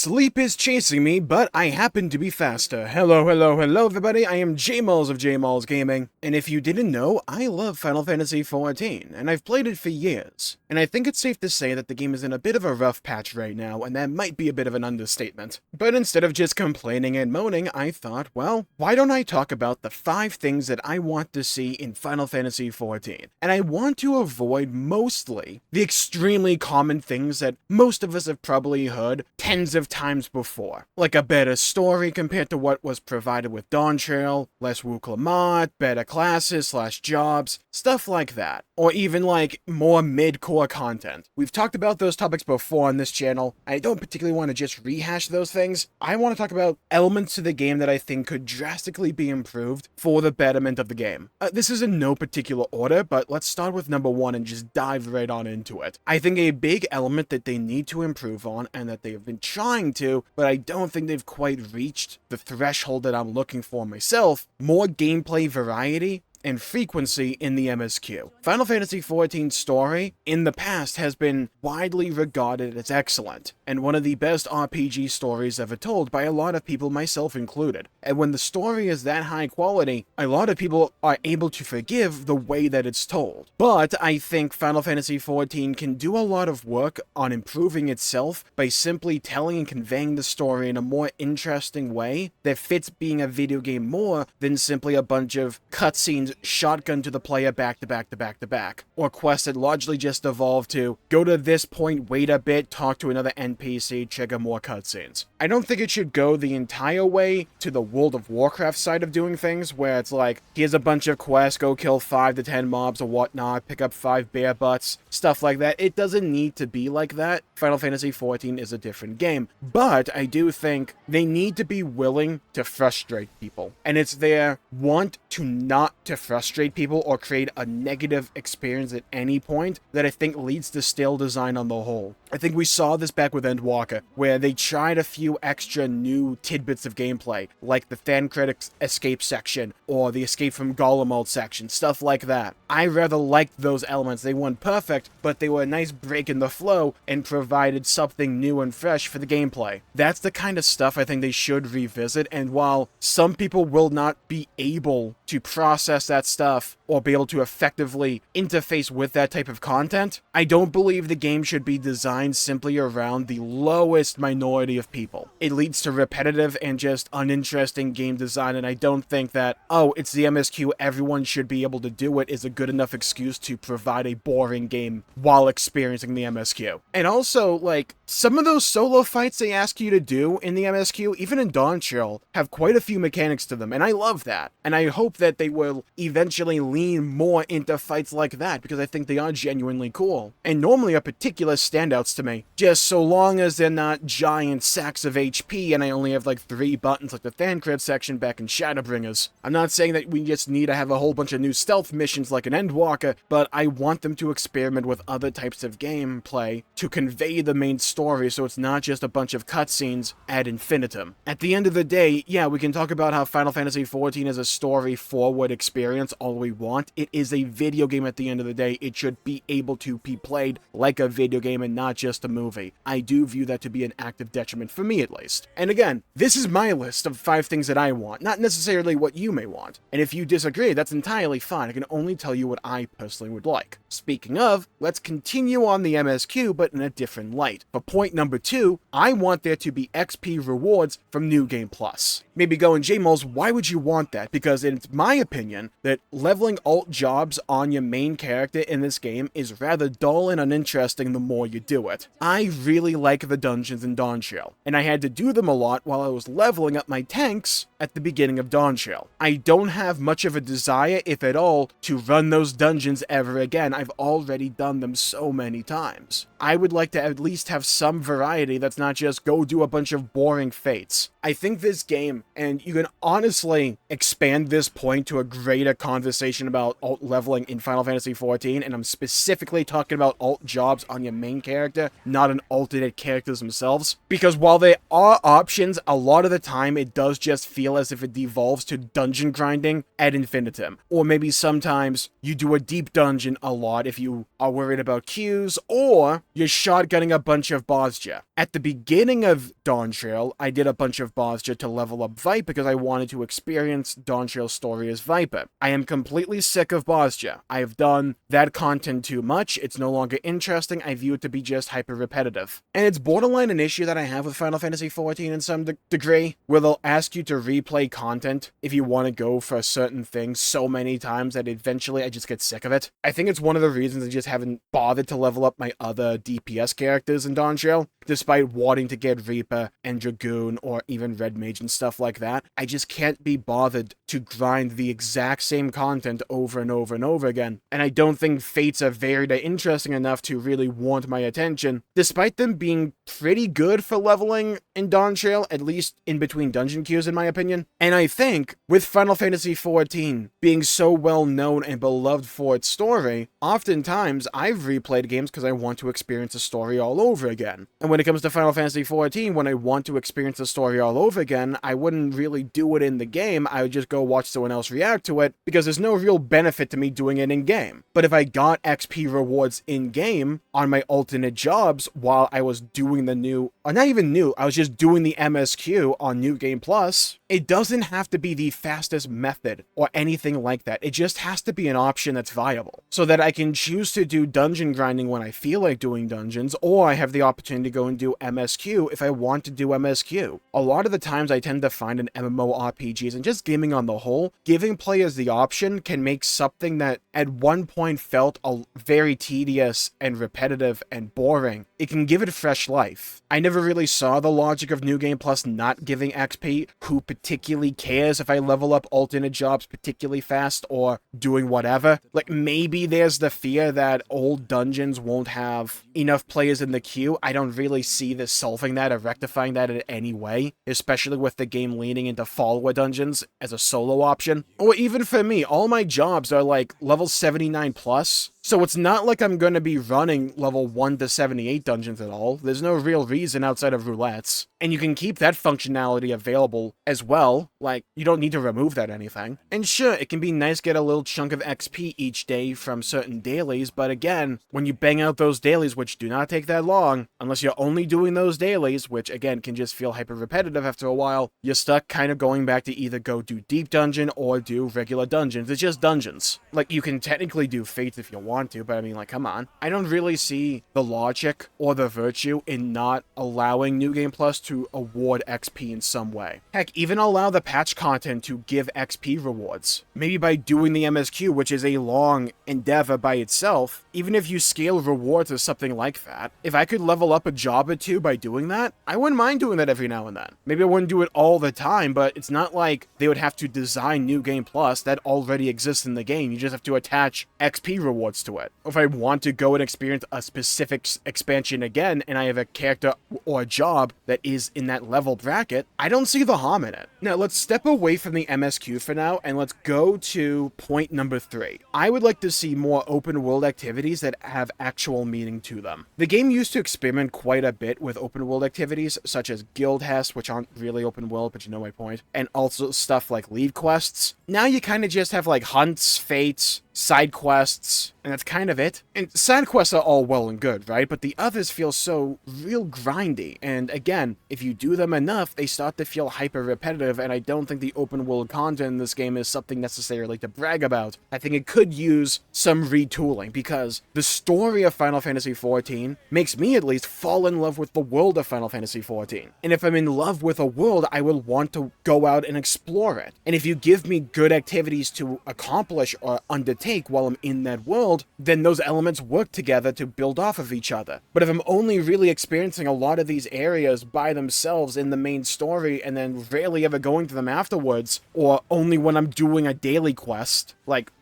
Sleep is chasing me, but I happen to be faster. Hello everybody, I am Jmulls of Jmulls Gaming, and if you didn't know, I love Final Fantasy XIV, and I've played it for years. And I think it's safe to say that the game is in a bit of a rough patch right now, and that might be a bit of an understatement. But instead of just complaining and moaning, I thought, well, why don't I talk about the 5 things that I want to see in Final Fantasy XIV? And I want to avoid mostly the extremely common things that most of us have probably heard tens of times before. Like a better story compared to what was provided with Dawntrail, less Wuklamot, better classes / jobs, stuff like that. Or even like more mid-core content. We've talked about those topics before on this channel. I don't particularly want to just rehash those things. I want to talk about elements to the game that I think could drastically be improved for the betterment of the game. This is in no particular order, but let's start with number 1 and just dive right on into it. I think a big element that they need to improve on, and that they have been trying to, but I don't think they've quite reached the threshold that I'm looking for myself, more gameplay variety and frequency in the MSQ. Final Fantasy XIV's story in the past has been widely regarded as excellent, and one of the best RPG stories ever told by a lot of people, myself included. And when the story is that high quality, a lot of people are able to forgive the way that it's told. But I think Final Fantasy XIV can do a lot of work on improving itself by simply telling and conveying the story in a more interesting way that fits being a video game more than simply a bunch of cutscenes shotgun to the player back to back, or quests that largely just evolve to go to this point, wait a bit, talk to another NPC, trigger more cutscenes. I don't think it should go the entire way to the World of Warcraft side of doing things, where it's like, here's a bunch of quests, go kill 5 to 10 mobs or whatnot, pick up 5 bear butts, stuff like that. It doesn't need to be like that. Final Fantasy XIV is a different game, but I do think they need to be willing to frustrate people, and it's their want to not to frustrate people or create a negative experience at any point that I think leads to stale design on the whole. I think we saw this back with Endwalker, where they tried a few extra new tidbits of gameplay, like the Thancred escape section, or the escape from Golemald section, stuff like that. I rather liked those elements. They weren't perfect, but they were a nice break in the flow and provided something new and fresh for the gameplay. That's the kind of stuff I think they should revisit, and while some people will not be able to process that stuff or be able to effectively interface with that type of content, I don't believe the game should be designed simply around the lowest minority of people. It leads to repetitive and just uninteresting game design, and I don't think that, oh, it's the MSQ, everyone should be able to do it, is a good enough excuse to provide a boring game while experiencing the MSQ. And also, like, some of those solo fights they ask you to do in the MSQ, even in Dawntrail, have quite a few mechanics to them, and I love that. And I hope that they will eventually lean more into fights like that, because I think they are genuinely cool, and normally are particular standouts to me, just so long as they're not giant sacks of HP and I only have like 3 buttons like the Thancred section back in Shadowbringers. I'm not saying that we just need to have a whole bunch of new stealth missions like an Endwalker, but I want them to experiment with other types of gameplay to convey the main story so it's not just a bunch of cutscenes ad infinitum. At the end of the day, yeah, we can talk about how Final Fantasy XIV is a story-forward experience all we want. It is a video game at the end of the day. It should be able to be played like a video game and not just a movie. I do view that to be an active detriment for me, at least. And again, this is my list of 5 things that I want, not necessarily what you may want. And if you disagree, that's entirely fine. I can only tell you what I personally would like. Speaking of, let's continue on the MSQ, but in a different light. For point number 2, I want there to be XP rewards from New Game Plus. Maybe going, Jmulls, why would you want that? Because it's my opinion that leveling alt jobs on your main character in this game is rather dull and uninteresting the more you do it. I really like the dungeons in Dawntrail, and I had to do them a lot while I was leveling up my tanks at the beginning of Dawntrail. I don't have much of a desire, if at all, to run those dungeons ever again. I've already done them so many times. I would like to at least have some variety that's not just go do a bunch of boring fates. I think this game, and you can honestly expand this point to a greater conversation about alt leveling in Final Fantasy XIV, and I'm specifically talking about alt jobs on your main character, character, not an alternate characters themselves. Because while there are options, a lot of the time it does just feel as if it devolves to dungeon grinding ad infinitum. Or maybe sometimes you do a deep dungeon a lot if you are worried about queues, or you're shotgunning a bunch of Bosja. At the beginning of Dawntrail, I did a bunch of Bosja to level up Viper because I wanted to experience Dawntrail's story as Viper. I am completely sick of Bosja. I have done that content too much. It's no longer interesting. I view it to be just hyper repetitive. And it's borderline an issue that I have with Final Fantasy XIV in some degree, where they'll ask you to replay content if you want to go for a certain thing so many times that eventually I just get sick of it. I think it's one of the reasons I just haven't bothered to level up my other DPS characters in Dawntrail, despite wanting to get Reaper and Dragoon or even Red Mage and stuff like that. I just can't be bothered to grind the exact same content over and over and over again. And I don't think Fates are varied or interesting enough to really want my attention, despite them being pretty good for leveling in Dawntrail, at least in between dungeon queues in my opinion. And I think with Final Fantasy XIV being so well known and beloved for its story, oftentimes I've replayed games because I want to experience the story all over again. And when it comes to Final Fantasy XIV, when I want to experience the story all over again, I wouldn't really do it in the game. I would just go watch someone else react to it because there's no real benefit to me doing it in game. But if I got XP rewards in game on my alternate jobs while I was doing the new, or not even new, I was just doing the MSQ on New Game Plus, it doesn't have to be the fastest method or anything like that. It just has to be an option that's viable so that I can choose to do dungeon grinding when I feel like doing dungeons, or I have the opportunity to go and do MSQ if I want to do MSQ. A lot of the times I tend to find in MMORPGs and just gaming on the whole, giving players the option can make something that at one point felt very tedious and repetitive and boring. It can give it fresh life. I never really saw the logic of New Game Plus not giving XP. Who particularly cares if I level up alternate jobs particularly fast or doing whatever? Like, maybe there's the fear that old dungeons won't have enough players in the queue. I don't really see this solving that or rectifying that in any way, especially with the game leaning into follower dungeons as a solo option. Or even for me, all my jobs are like level 79 plus. So it's not like I'm going to be running level 1 to 78 dungeons at all. There's no real reason outside of roulettes. And you can keep that functionality available as well. Like, you don't need to remove that or anything. And sure, it can be nice to get a little chunk of XP each day from certain dailies, but again, when you bang out those dailies, which do not take that long, unless you're only doing those dailies, which again can just feel hyper repetitive after a while, you're stuck kind of going back to either go do deep dungeon or do regular dungeons. It's just dungeons. Like, you can technically do fates if you want to, but I mean, like, come on. I don't really see the logic or the virtue in not allowing New Game Plus to award XP in some way. Heck, even allow the patch content to give XP rewards. Maybe by doing the MSQ, which is a long endeavor by itself, even if you scale rewards or something like that, if I could level up a job or two by doing that, I wouldn't mind doing that every now and then. Maybe I wouldn't do it all the time, but it's not like they would have to design New Game Plus. That already exists in the game. You just have to attach XP rewards to it. If I want to go and experience a specific expansion again, and I have a character or a job that is in that level bracket, I don't see the harm in it. Now, let's step away from the MSQ for now, and let's go to point number 3. I would like to see more open world activities that have actual meaning to them. The game used to experiment quite a bit with open world activities, such as guild hests, which aren't really open world, but you know my point, and also stuff like leave quests. Now you kind of just have like hunts, fates, side quests, and that's kind of it. And side quests are all well and good, right? But the others feel so real grindy, and again, if you do them enough, they start to feel hyper repetitive, and I don't think the open world content in this game is something necessarily to brag about. I think it could use some retooling, because the story of Final Fantasy XIV makes me at least fall in love with the world of Final Fantasy XIV. And if I'm in love with a world, I will want to go out and explore it. And if you give me good activities to accomplish or undertake while I'm in that world, then those elements work together to build off of each other. But if I'm only really experiencing a lot of these areas by themselves in the main story and then rarely ever going to them afterwards, or only when I'm doing a daily quest, like,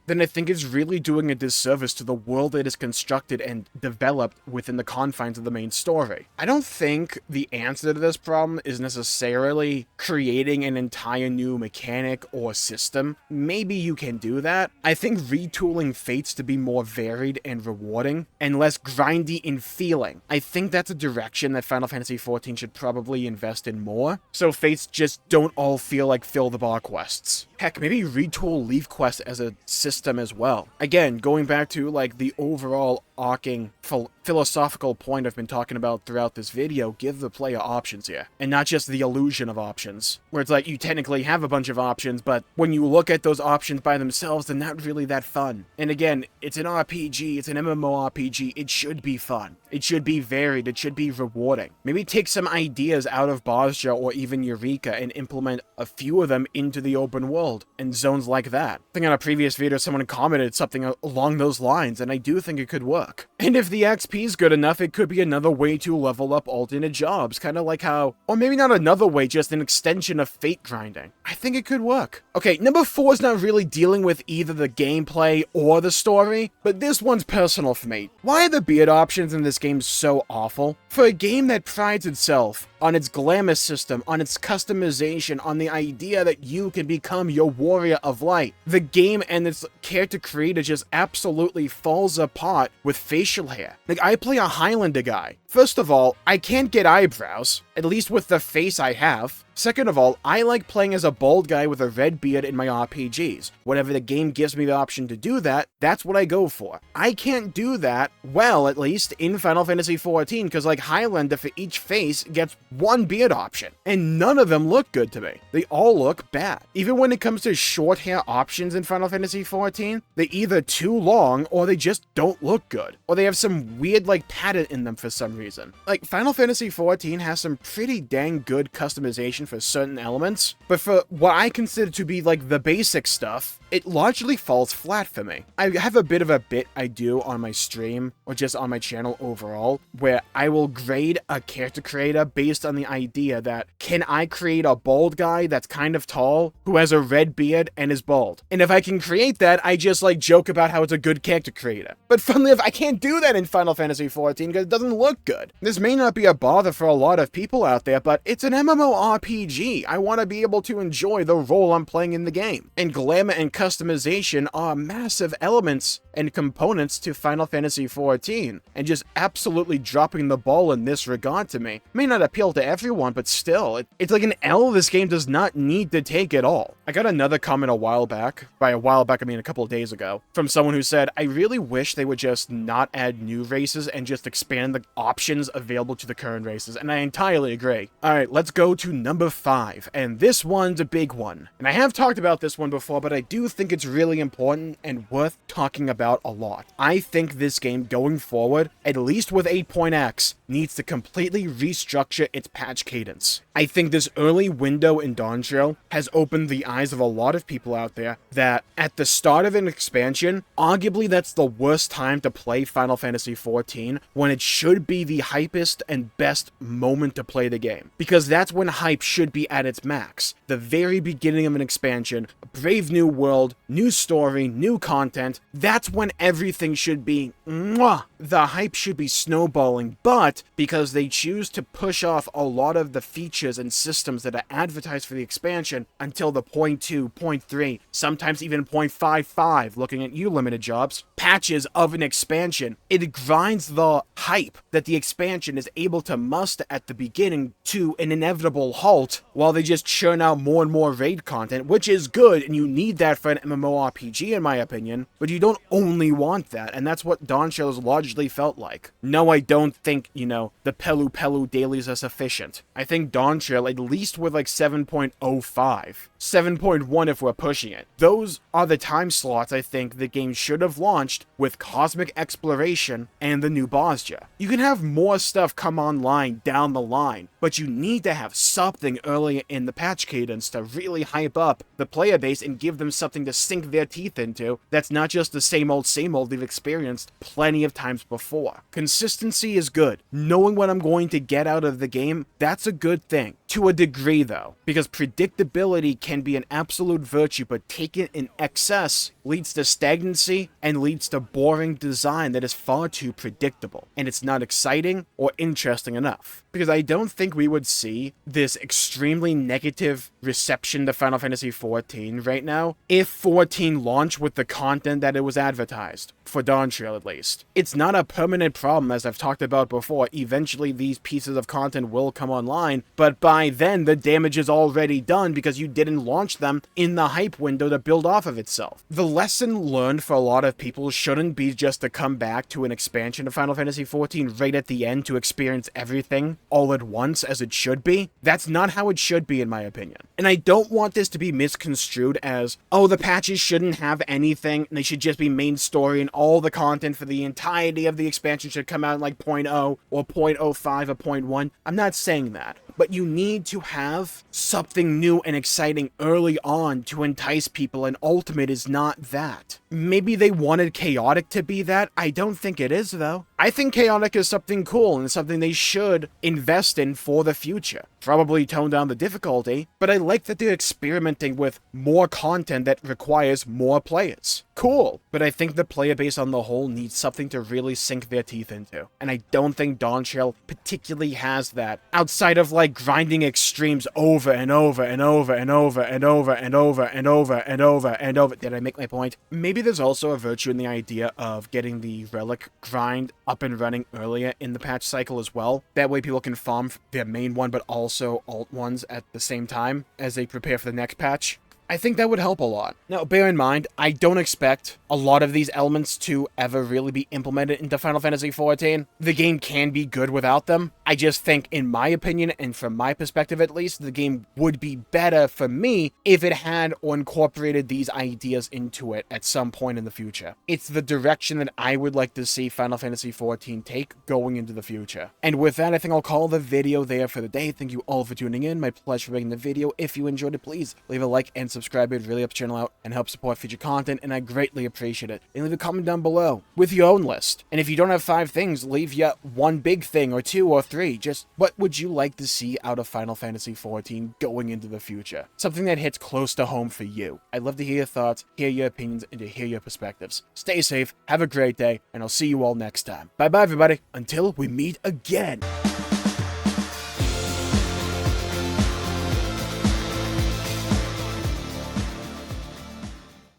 then I think it's really doing a disservice to the world it is constructed and developed within the confines of the main story. I don't think the answer to this problem is necessarily creating an entire new mechanic or system. Maybe you can do that. I think think retooling Fates to be more varied and rewarding, and less grindy in feeling. I think that's a direction that Final Fantasy XIV should probably invest in more, so Fates just don't all feel like fill-the-bar quests. Heck, maybe retool Leaf Quest as a system as well. Again, going back to like the overall arcing philosophical point I've been talking about throughout this video, give the player options here, and not just the illusion of options, where it's like you technically have a bunch of options, but when you look at those options by themselves, they're not really that fun. And again, it's an RPG, it's an MMORPG, it should be fun. It should be varied, it should be rewarding. Maybe take some ideas out of Bozja or even Eureka and implement a few of them into the open world, and zones like that. I think on a previous video someone commented something along those lines, and I do think it could work. And if the XP is good enough, it could be another way to level up alternate jobs, kind of like how, or maybe not another way, just an extension of fate grinding. I think it could work. Okay, number 4 is not really dealing with either the gameplay or the story, but this one's personal for me. Why are the beard options in this game so awful? For a game that prides itself on its glamour system, on its customization, on the idea that you can become your warrior of light, the game and its character creator just absolutely falls apart with facial hair. Like, I play a Highlander guy. First of all, I can't get eyebrows, at least with the face I have. Second of all, I like playing as a bald guy with a red beard in my RPGs. Whenever the game gives me the option to do that, that's what I go for. I can't do that, well, at least, in Final Fantasy XIV, because like Highlander, for each face gets one beard option, and none of them look good to me. They all look bad. Even when it comes to short hair options in Final Fantasy XIV, they're either too long, or they just don't look good, or they have some weird like pattern in them for some reason. Like, Final Fantasy XIV has some pretty dang good customization for certain elements, but for what I consider to be like the basic stuff, it largely falls flat for me. I have a bit of a bit I do on my stream, or just on my channel overall, where I will grade a character creator based on the idea that, can I create a bald guy that's kind of tall, who has a red beard and is bald? And if I can create that, I just like joke about how it's a good character creator. But funnily enough, I can't do that in Final Fantasy XIV because it doesn't look good. This may not be a bother for a lot of people out there, but it's an MMORPG. I want to be able to enjoy the role I'm playing in the game. And glamour and customization are massive elements and components to Final Fantasy XIV, and just absolutely dropping the ball in this regard to me may not appeal to everyone, but still, it's like an L this game does not need to take at all. I got another comment a while back, by a while back I mean a couple of days ago, from someone who said, I really wish they would just not add new races and just expand the options available to the current races, and I entirely agree. Alright, let's go to number 5, and this one's a big one. And I have talked about this one before, but I do think it's really important and worth talking about a lot. I think this game going forward, at least with 8.x, needs to completely restructure its patch cadence. I think this early window in Dawntrail has opened the eyes of a lot of people out there that at the start of an expansion, arguably that's the worst time to play Final Fantasy XIV, when it should be the hypest and best moment to play the game. Because that's when hype should be at its max. The very beginning of an expansion, a brave new world, new story, new content, that's when everything should be mwah! The hype should be snowballing, but because they choose to push off a lot of the features and systems that are advertised for the expansion until the 0.2, 0.3, sometimes even 0.55, looking at you limited jobs, patches of an expansion, it grinds the hype that the expansion is able to muster at the beginning to an inevitable halt, while they just churn out more and more raid content, which is good, and you need that for an MMORPG in my opinion, but you don't only want that, and that's what Dawntrail has largely felt like. No, I don't think, you know, the Pelu Pelu dailies are sufficient. I think Dawntrail, at least with like 7.05, 7.1 if we're pushing it, those are the time slots I think the game should have launched with Cosmic Exploration and the new Bozja. You can have more stuff come online down the line, but you need to have something early in the patch cadence to really hype up the player base and give them something to sink their teeth into that's not just the same old they've experienced plenty of times before. Consistency is good. Knowing what I'm going to get out of the game, that's a good thing. To a degree, though, because predictability can be an absolute virtue, but taken in excess leads to stagnancy and leads to boring design that is far too predictable, and it's not exciting or interesting enough. Because I don't think we would see this extremely negative reception to Final Fantasy XIV right now if 14 launched with the content that it was advertised, for Dawntrail at least. It's not a permanent problem, as I've talked about before. Eventually these pieces of content will come online, but by then the damage is already done because you didn't launch them in the hype window to build off of itself. The lesson learned for a lot of people shouldn't be just to come back to an expansion of Final Fantasy XIV right at the end to experience everything all at once as it should be. That's not how it should be, in my opinion. And I don't want this to be misconstrued as, oh, the patches shouldn't have anything, and they should just be main story, and all the content for the entirety of the expansion should come out in like 0.0 or 0.05 or 0.1. I'm not saying that. But you need to have something new and exciting early on to entice people, and Ultimate is not that. Maybe they wanted Chaotic to be that. I don't think it is, though. I think Chaotic is something cool and something they should invest in for the future. Probably tone down the difficulty, but I like that they're experimenting with more content that requires more players. Cool, but I think the player base on the whole needs something to really sink their teeth into. And I don't think Dawntrail particularly has that, outside of like grinding extremes over and over and over and over and over and over and over and over and over. Did I make my point? Maybe there's also a virtue in the idea of getting the relic grind up and running earlier in the patch cycle as well. That way people can farm their main one but also alt ones at the same time as they prepare for the next patch. I think that would help a lot. Now, bear in mind, I don't expect a lot of these elements to ever really be implemented into Final Fantasy XIV. The game can be good without them. I just think, in my opinion, and from my perspective at least, the game would be better for me if it had or incorporated these ideas into it at some point in the future. It's the direction that I would like to see Final Fantasy XIV take going into the future. And with that, I think I'll call the video there for the day. Thank you all for tuning in. My pleasure for making the video. If you enjoyed it, please leave a like and subscribe. It really helps the channel out and helps support future content, and I greatly appreciate it. And leave a comment down below with your own list. And if you don't have 5 things, leave your one big thing or 2 or 3. Just what would you like to see out of Final Fantasy XIV going into the future? Something that hits close to home for you. I'd love to hear your thoughts, hear your opinions, and to hear your perspectives. Stay safe, have a great day, and I'll see you all next time. Bye bye everybody, until we meet again.